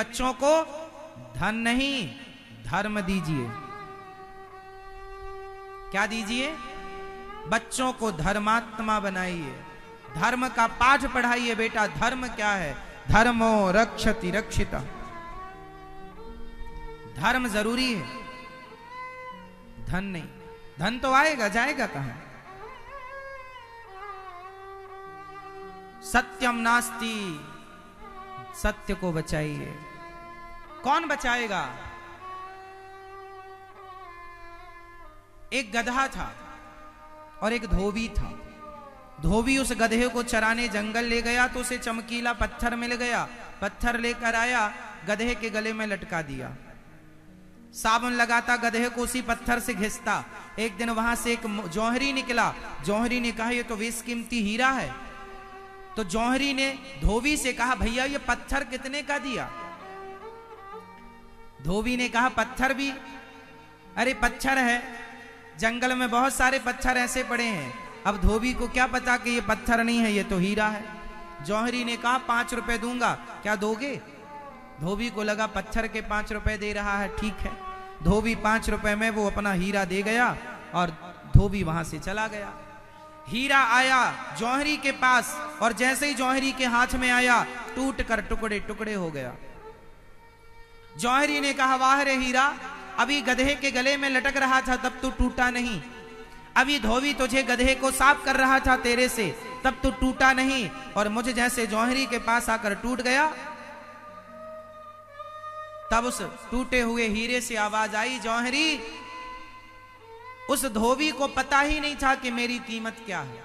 बच्चों को धन नहीं धर्म दीजिए। क्या दीजिए? बच्चों को धर्मात्मा बनाइए, धर्म का पाठ पढ़ाइए। बेटा धर्म क्या है? धर्मो रक्षति रक्षिता। धर्म जरूरी है, धन नहीं। धन तो आएगा, जाएगा कहां? सत्यम नास्ति, सत्य को बचाइए। कौन बचाएगा? एक गधा था और एक धोबी था। धोबी उस गधे को चराने जंगल ले गया तो उसे चमकीला पत्थर मिल गया। पत्थर लेकर आया, गधे के गले में लटका दिया। साबुन लगाता, गधे को उसी पत्थर से घिसता। एक दिन वहां से एक जौहरी निकला। जौहरी ने कहा, ये तो बेशकीमती हीरा है। तो जौहरी ने धोबी से कहा, भैया ये पत्थर कितने का दिया? धोबी ने कहा, पत्थर भी? अरे पत्थर है, जंगल में बहुत सारे पत्थर ऐसे पड़े हैं। अब धोबी को क्या पता कि ये पत्थर नहीं है, ये तो हीरा है। जौहरी ने कहा, 5 रुपए दूंगा, क्या दोगे? धोबी को लगा पत्थर के 5 रुपए दे रहा है, ठीक है। धोबी 5 रुपए में वो अपना हीरा दे गया और धोबी वहां से चला गया। हीरा आया जौहरी के पास और जैसे ही जौहरी के हाथ में आया, टूट कर टुकड़े टुकड़े हो गया। जौहरी ने कहा, वाह रे हीरा, अभी गधे के गले में लटक रहा था तब तो टूटा नहीं। अभी धोबी तुझे गधे को साफ कर रहा था तेरे से, तब तो टूटा नहीं, और मुझे जैसे जौहरी के पास आकर टूट गया। तब उस टूटे हुए हीरे से आवाज आई, जौहरी, उस धोबी को पता ही नहीं था कि मेरी कीमत क्या है।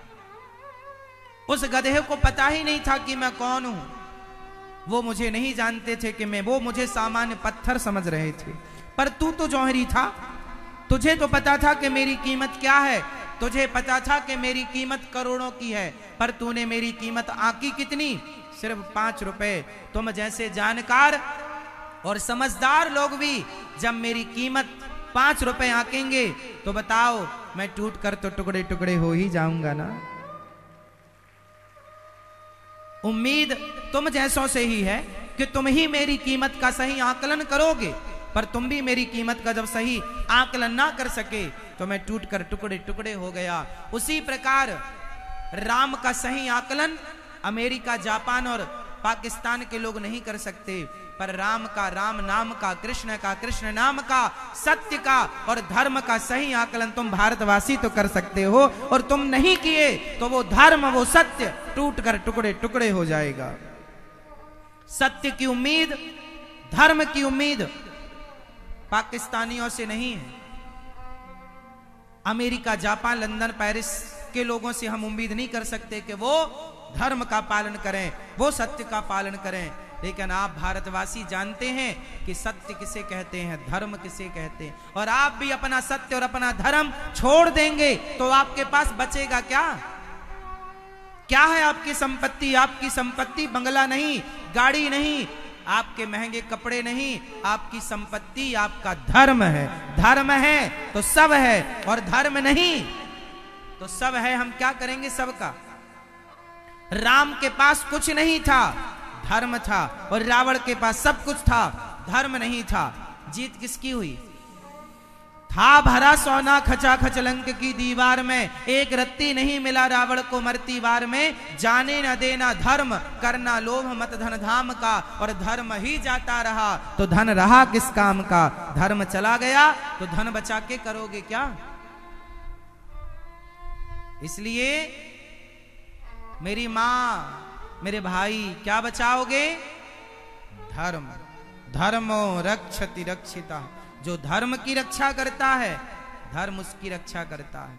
उस गधे को पता ही नहीं था कि मैं कौन हूं। वो मुझे नहीं जानते थे कि वो मुझे सामान्य पत्थर समझ रहे थे। पर तू तो जौहरी था, तुझे तो पता था कि मेरी कीमत क्या है। तुझे पता था कि मेरी कीमत करोड़ों की है, पर तूने मेरी कीमत आंकी कितनी? सिर्फ 5 रुपए। तुम जैसे जानकार और समझदार लोग भी जब मेरी कीमत 5 रुपए आंकेंगे तो बताओ, मैं टूट कर तो टुकड़े टुकड़े हो ही जाऊंगा ना। उम्मीद तुम जैसों से ही है कि तुम ही मेरी कीमत का सही आकलन करोगे, पर तुम भी मेरी कीमत का जब सही आकलन ना कर सके तो मैं टूट कर टुकड़े टुकड़े हो गया। उसी प्रकार राम का सही आकलन अमेरिका, जापान और पाकिस्तान के लोग नहीं कर सकते, पर राम का, राम नाम का, कृष्ण नाम का, सत्य का और धर्म का सही आकलन तुम भारतवासी तो कर सकते हो। और तुम नहीं किए तो वो धर्म, वो सत्य टूट कर टुकड़े टुकड़े हो जाएगा। सत्य की उम्मीद, धर्म की उम्मीद पाकिस्तानियों से नहीं है। अमेरिका, जापान, लंदन, पेरिस के लोगों से हम उम्मीद नहीं कर सकते कि वो धर्म का पालन करें, वो सत्य का पालन करें। लेकिन आप भारतवासी जानते हैं कि सत्य किसे कहते हैं, धर्म किसे कहते हैं। और आप भी अपना सत्य और अपना धर्म छोड़ देंगे तो आपके पास बचेगा क्या? क्या है आपकी संपत्ति? आपकी संपत्ति बंगला नहीं, गाड़ी नहीं, आपके महंगे कपड़े नहीं, आपकी संपत्ति आपका धर्म है। धर्म है तो सब है, और धर्म नहीं तो सब है। हम क्या करेंगे सबका? राम के पास कुछ नहीं था, धर्म था, और रावण के पास सब कुछ था, धर्म नहीं था। जीत किसकी हुई? था भरा सोना खचाखच लंक की दीवार में, एक रत्ती नहीं मिला रावण को मरती वार में। जाने न देना धर्म, करना लोभ मत धन धाम का, और धर्म ही जाता रहा तो धन रहा किस काम का। धर्म चला गया तो धन बचा के करोगे क्या? इसलिए मेरी मां, मेरे भाई, क्या बचाओगे? धर्म। धर्मो रक्षति रक्षिता। जो धर्म की रक्षा करता है, धर्म उसकी रक्षा करता है।